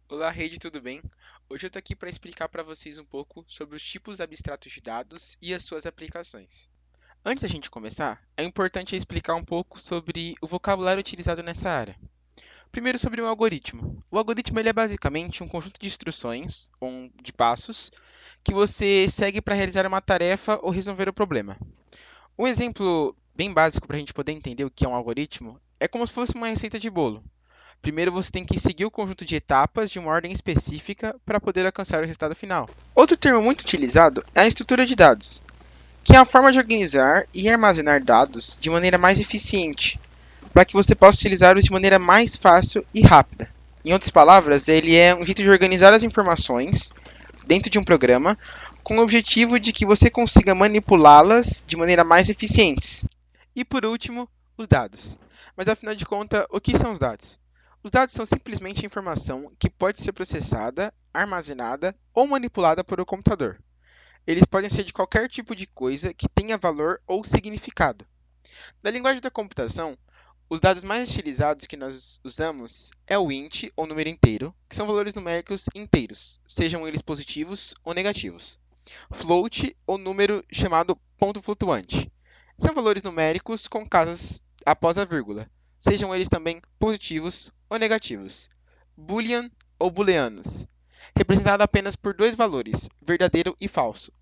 Olá, rede, tudo bem? Hoje eu estou aqui para explicar para vocês um pouco sobre os tipos abstratos de dados e as suas aplicações. Antes da gente começar, é importante explicar um pouco sobre o vocabulário utilizado nessa área. Primeiro, sobre um algoritmo. O algoritmo ele é basicamente um conjunto de instruções, ou de passos, que você segue para realizar uma tarefa ou resolver o problema. Um exemplo bem básico para a gente poder entender o que é um algoritmo é como se fosse uma receita de bolo. Primeiro você tem que seguir o conjunto de etapas de uma ordem específica para poder alcançar o resultado final. Outro termo muito utilizado é a estrutura de dados, que é a forma de organizar e armazenar dados de maneira mais eficiente, para que você possa utilizá-los de maneira mais fácil e rápida. Em outras palavras, ele é um jeito de organizar as informações dentro de um programa com o objetivo de que você consiga manipulá-las de maneira mais eficiente. E por último, os dados. Mas afinal de contas, o que são os dados? Os dados são simplesmente informação que pode ser processada, armazenada ou manipulada por um computador. Eles podem ser de qualquer tipo de coisa que tenha valor ou significado. Na linguagem da computação, os dados mais utilizados que nós usamos é o int, ou número inteiro, que são valores numéricos inteiros, sejam eles positivos ou negativos. Float, ou número chamado ponto flutuante. São valores numéricos com casas após a vírgula, sejam eles também positivos ou negativos. Boolean ou booleanos, representado apenas por dois valores, verdadeiro e falso,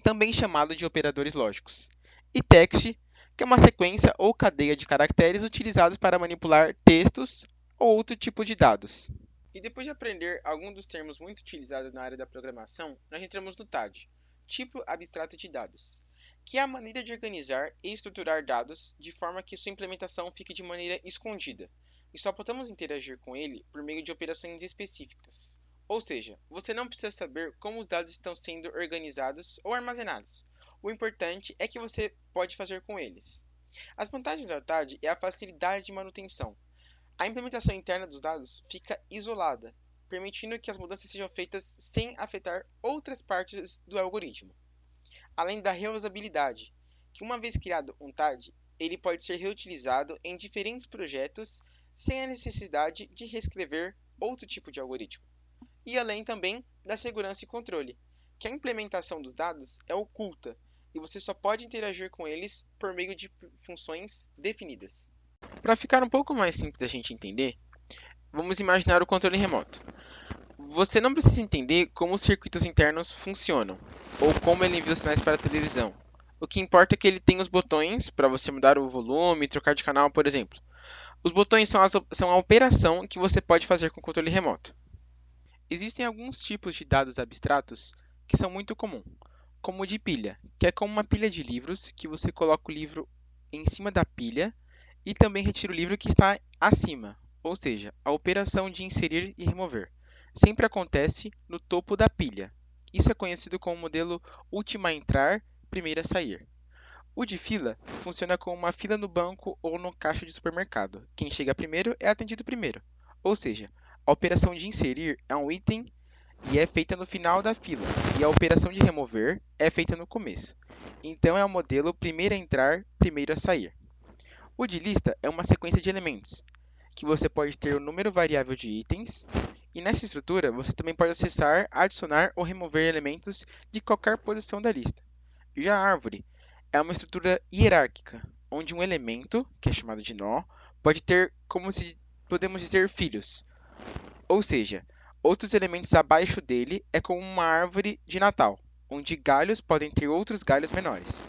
também chamado de operadores lógicos. E text, que é uma sequência ou cadeia de caracteres utilizados para manipular textos ou outro tipo de dados. E depois de aprender alguns dos termos muito utilizados na área da programação, nós entramos no TAD, tipo abstrato de dados, que é a maneira de organizar e estruturar dados de forma que sua implementação fique de maneira escondida, e só podemos interagir com ele por meio de operações específicas. Ou seja, você não precisa saber como os dados estão sendo organizados ou armazenados. O importante é que você pode fazer com eles. As vantagens do TAD é a facilidade de manutenção. A implementação interna dos dados fica isolada, permitindo que as mudanças sejam feitas sem afetar outras partes do algoritmo. Além da reusabilidade, que uma vez criado um TAD, ele pode ser reutilizado em diferentes projetos sem a necessidade de reescrever outro tipo de algoritmo. E além também da segurança e controle, que a implementação dos dados é oculta e você só pode interagir com eles por meio de funções definidas. Para ficar um pouco mais simples da gente entender, vamos imaginar o controle remoto. Você não precisa entender como os circuitos internos funcionam ou como ele envia os sinais para a televisão. O que importa é que ele tem os botões para você mudar o volume, trocar de canal, por exemplo. Os botões são a operação que você pode fazer com o controle remoto. Existem alguns tipos de dados abstratos que são muito comuns, como o de pilha, que é como uma pilha de livros que você coloca o livro em cima da pilha e também retira o livro que está acima, ou seja, a operação de inserir e remover sempre acontece no topo da pilha. Isso é conhecido como modelo última a entrar, primeira a sair. O de fila funciona como uma fila no banco ou no caixa de supermercado. Quem chega primeiro é atendido primeiro. Ou seja, a operação de inserir é um item e é feita no final da fila, e a operação de remover é feita no começo. Então é o modelo primeiro a entrar, primeiro a sair. O de lista é uma sequência de elementos, que você pode ter o número variável de itens, e nessa estrutura você também pode acessar, adicionar ou remover elementos de qualquer posição da lista. Já a árvore é uma estrutura hierárquica, onde um elemento, que é chamado de nó, pode ter, como se podemos dizer, filhos. Ou seja, outros elementos abaixo dele é como uma árvore de Natal, onde galhos podem ter outros galhos menores.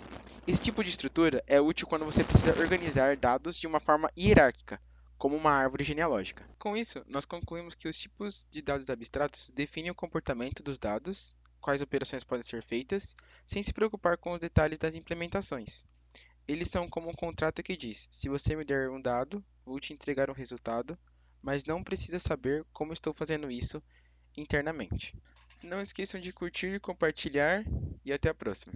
Esse tipo de estrutura é útil quando você precisa organizar dados de uma forma hierárquica, como uma árvore genealógica. Com isso, nós concluímos que os tipos de dados abstratos definem o comportamento dos dados, quais operações podem ser feitas, sem se preocupar com os detalhes das implementações. Eles são como um contrato que diz: se você me der um dado, vou te entregar um resultado, mas não precisa saber como estou fazendo isso internamente. Não esqueçam de curtir, compartilhar e até a próxima.